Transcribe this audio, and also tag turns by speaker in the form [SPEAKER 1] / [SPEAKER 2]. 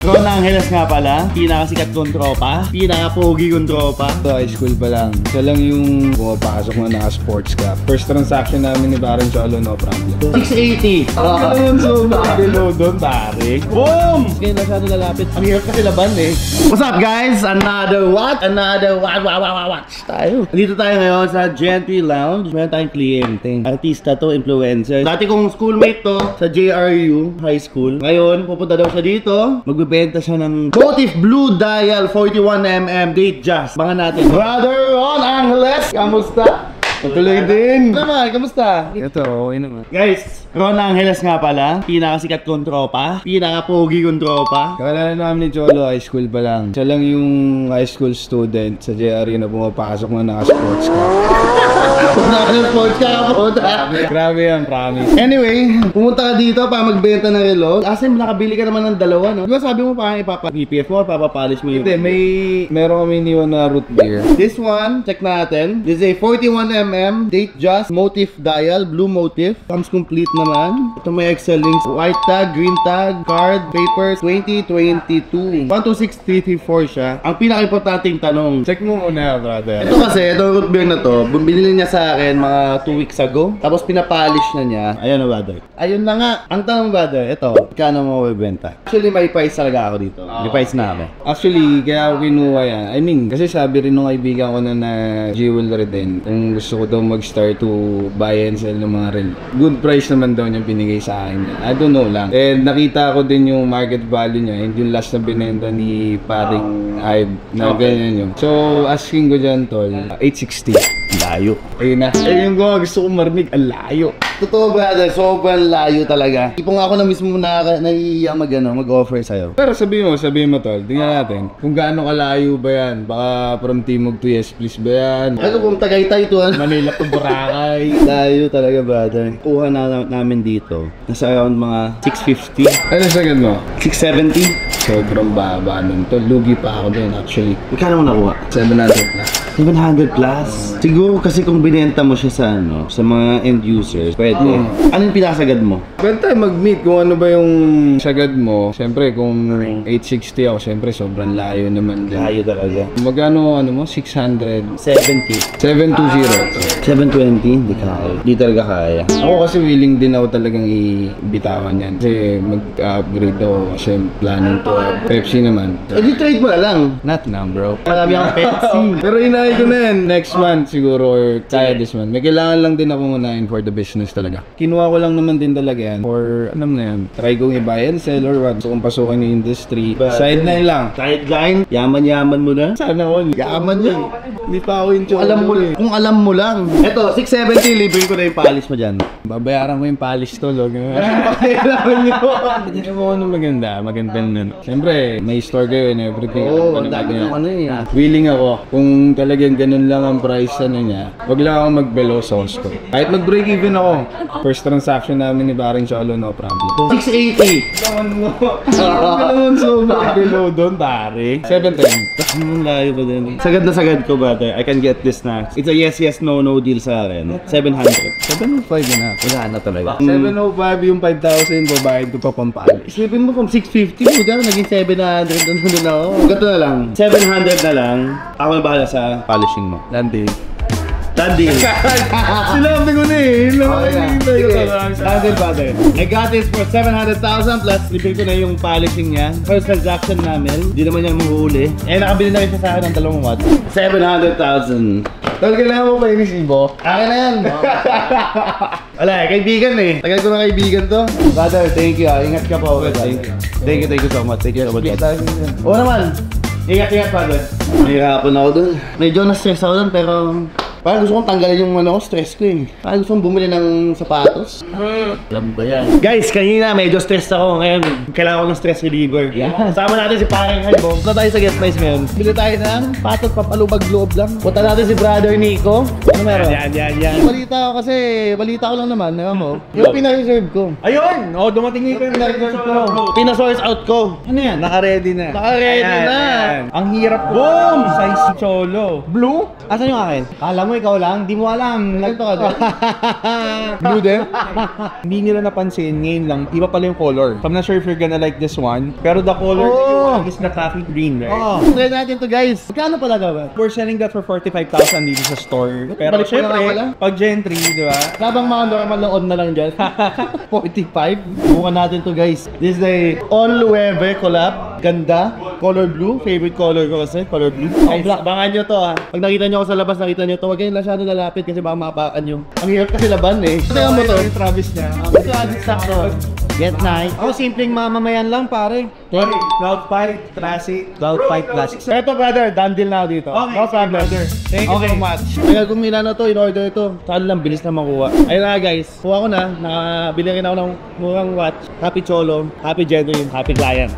[SPEAKER 1] Ron Angeles nga pala, pinakasikat kong tropa, pinaka-pogi kong tropa.
[SPEAKER 2] Sa high school pa lang, siya lang yung pumapasok na naka-sports cap. First transaction namin ni Baron Cholo, no problem.
[SPEAKER 1] 680.
[SPEAKER 2] Ang so below doon, pare.
[SPEAKER 1] Boom! Sige, masyado lalapit. Ang hirap kasi laban eh. What's up guys? Another what tayo. Dito tayo ngayon sa Gentry Lounge. Meron tayong kliyente. Artista to, influencer. Dati kong schoolmate to sa JRU High School. Ngayon, pupunta daw siya dito. Magbibenta siya ng Motif Blue Dial 41mm Date Just. Bangan natin. Brother Ron Angeles, kamusta? Patuloy din. Naman, kamusta?
[SPEAKER 2] Ito, okay naman.
[SPEAKER 1] Guys, Ron Angeles nga pala, pinakasikat kong tropa, pinaka-pogi kong tropa.
[SPEAKER 2] Kakilala namin ni Cholo, high school pa lang. Siya lang yung high school student sa JRU na pumapasok na naka-sports cap.
[SPEAKER 1] Naka-sports ka po.
[SPEAKER 2] Grabe yan, promise.
[SPEAKER 1] Anyway, pumunta ka dito para magbenta ng relo. Kasi nakabili ka naman ng dalawa, no? Di ba sabi mo parang ipapa-PPF mo, papapolish mo yung...
[SPEAKER 2] Hindi, meron kami iniwan na root beer.
[SPEAKER 1] This one, check natin. This is a 41mm Date Just Motif Dial, blue motif. Comes complete naman. Ito may Excel links. White tag, green tag, card, papers, 2022. 126334 siya. Ang pinaka-importanting tanong.
[SPEAKER 2] Check mo muna, brother.
[SPEAKER 1] Ito kasi, itong root beer na to, binili niya sa akin mga 2 weeks ago. Tapos pinapolish na niya. Ayun na, brother. Ayun na nga. Ang tanong, brother, ito, kano mo mabibenta? Actually, may price talaga ako dito. May price na ako.
[SPEAKER 2] Actually, kaya ako kinuha yan. I mean, kasi sabi rin ng kaibigan ko na jewelry din. Kung gusto ko daw mag-start to buy and sell ng mga relo. Good price naman daw niya binigay sa akin. I don't know lang. And nakita ko din yung market value niya. And yung last na binenta ni paring Ive na ganyan yun. So, asking ko dyan, tol, 860.
[SPEAKER 1] Layo.
[SPEAKER 2] Ayun na. Ayun ko, gusto kong marinig. Ang layo.
[SPEAKER 1] Totoo, brother. Sobrang layo talaga. Ipong ako na mismo naiiyak mag-offer sa'yo.
[SPEAKER 2] Pero sabihin mo tol, tingnan natin kung gaano kalayo ba yan. Baka from Timog to Yes Please ba yan?
[SPEAKER 1] Ano kung Tagaytay to,
[SPEAKER 2] Manila to Boracay.
[SPEAKER 1] Layo talaga, brother. Kuha na namin dito. Nasa around mga 650.
[SPEAKER 2] Ano sagad mo?
[SPEAKER 1] 670.
[SPEAKER 2] Sobrang baba nun tol. Lugi pa ako din actually.
[SPEAKER 1] Magkano mo nakuha?
[SPEAKER 2] 700 na.
[SPEAKER 1] 700 plus? Siguro kasi kung binenta mo siya sa mga end users, pwede. Anong pinasagad mo?
[SPEAKER 2] Pwede tayo mag-meet kung ano ba yung sagad mo. Siyempre kung 860 ako, siyempre sobrang layo naman din.
[SPEAKER 1] Layo talaga.
[SPEAKER 2] Magkano ano mo? 600?
[SPEAKER 1] 70.
[SPEAKER 2] 720.
[SPEAKER 1] 720? Hindi kaya. Hindi talaga kaya.
[SPEAKER 2] Ako kasi willing din ako talagang ibitawan yan. Kasi mag-upgrade ako kasi planning to Pepsi naman.
[SPEAKER 1] Eh, trade mo na lang.
[SPEAKER 2] Not now, bro.
[SPEAKER 1] Marami akong Pepsi.
[SPEAKER 2] Pero inahin ko na yan. Next month siguro or kaya this month. May kailangan lang din ako unahin for the business talaga. Kinuha ko lang naman din talaga yan. For, alam na yan. Try kong i-buy and sell or what. So kung pasukin yung industry. Sideline lang.
[SPEAKER 1] Sideline? Yaman-yaman mo na?
[SPEAKER 2] Sana all.
[SPEAKER 1] Yaman yan.
[SPEAKER 2] Hindi pa ako yung
[SPEAKER 1] Alam mo, kung alam mo lang. Eto, 670, libre ko na yung polish mo dyan.
[SPEAKER 2] Babayaran ko yung polish to, log. Kailangan nyo. Hindi mo ano maganda. Maganda nun. Siyempre, may store kayo and everything.
[SPEAKER 1] Oo, dami ng ano eh.
[SPEAKER 2] Willing ako. Kung talagang ganun lang ang price ano niya, wag lang ako mag-below sa host ko. Kahit mag-break even ako. First transaction namin ni Baron Cholo, no problem.
[SPEAKER 1] 680.
[SPEAKER 2] Naman mo. Naman so below doon, pare. 710.
[SPEAKER 1] Anong layo ba din? Sagad na sagad ko, brother. I can get this na. It's a yes, no deal sa akin. 700.
[SPEAKER 2] 705 na.
[SPEAKER 1] Wala na talaga.
[SPEAKER 2] 705 yung 5,000, babayad ko pa pampalis.
[SPEAKER 1] Isipin mo kung 650 mo dyan, naging 700 na ako. Ganito na lang. 700 na lang. Ako na bahala sa polishing mo.
[SPEAKER 2] Landing.
[SPEAKER 1] Landing.
[SPEAKER 2] Sinabi ko na eh.
[SPEAKER 1] Landing, brother. I got this for 700,000 plus libre ko na yung polishing niya. First transaction namin. Hindi naman yan mahuhuli. Eh, nakabili na rin siya sa akin ng 2 watts. 700,000.
[SPEAKER 2] Tol, kailangan mo pa yung resibo?
[SPEAKER 1] Akin na yan. Wala eh, kaibigan eh. Tagal ko na kaibigan to. Brother, thank you. Ingat ka po. Thank you so much. Thank you so much. Oo naman. Ingat, brother. Nahihirapan ako dun. Medyo na-stress ako dun, pero parang gusto kong tanggalin yung stress ko eh. Parang gusto kong bumili ng sapatos. Alam ba yan? Guys, kanina medyo stress ako. Ngayon, kailangan ko ng stress reliever. Yeah. Sama natin si Paring Halbo. Punta tayo sa guest price ngayon. Bili tayo ng patot, papalubag loob lang. Punta natin si Brother Nico. Ano meron? Yan. Balita ko lang naman. Ewan mo. Yung pina-reserve ko.
[SPEAKER 2] Ayun! Oh, dumating yung pina-reserve ko.
[SPEAKER 1] Pina-source out ko.
[SPEAKER 2] Ano yan? Naka-ready na.
[SPEAKER 1] Naka-ready na.
[SPEAKER 2] Ang hirap ko. Boom! Size Cholo. Blue?
[SPEAKER 1] Asan yung akin?
[SPEAKER 2] Kala mo
[SPEAKER 3] mo, ikaw lang? Di mo alam.
[SPEAKER 1] Ganito ka din.
[SPEAKER 3] Blue din? Hindi nila napansin, ngayon lang, iba pala yung color. So, I'm not sure if you're gonna like this one. Pero the color that you want is the coffee green, right?
[SPEAKER 1] Oo. Try natin to guys. Magkano pala daw?
[SPEAKER 3] We're selling that for 45,000 dito sa store. Pero
[SPEAKER 1] Balik pa na
[SPEAKER 3] syempre,
[SPEAKER 1] wala.
[SPEAKER 3] pag gentry, di ba?
[SPEAKER 1] Labang mga normal na on na lang dyan. 45. Bukan natin to guys. This is a On Lueve collab. Ganda. Color blue. Favorite color ko kasi. Color blue. Guys, abangan nyo to ha. Pag nakita nyo ako sa labas, nakita nyo to. Huwag kayong masyado lalapit kasi baka mapakan nyo. Ang hirap kasi laban eh. Tingnan mo to.
[SPEAKER 3] Yung Travis niya.
[SPEAKER 1] Ito added sakto. Get nice.
[SPEAKER 3] Ako, simpleng mamamayan lang, pare. Sorry, Cloud 5 Classic. Cloud 5 Classic.
[SPEAKER 1] Ito brother, done deal na ako dito.
[SPEAKER 3] Okay.
[SPEAKER 1] No problem.
[SPEAKER 3] Thank you so much.
[SPEAKER 1] Kaya kung na to, in-order ito. Saan lang, bilis na makuha. Ayun na guys, kuha ko na. Nakabili rin ako ng murang watch. Happy Cholo, happy genuine, happy client.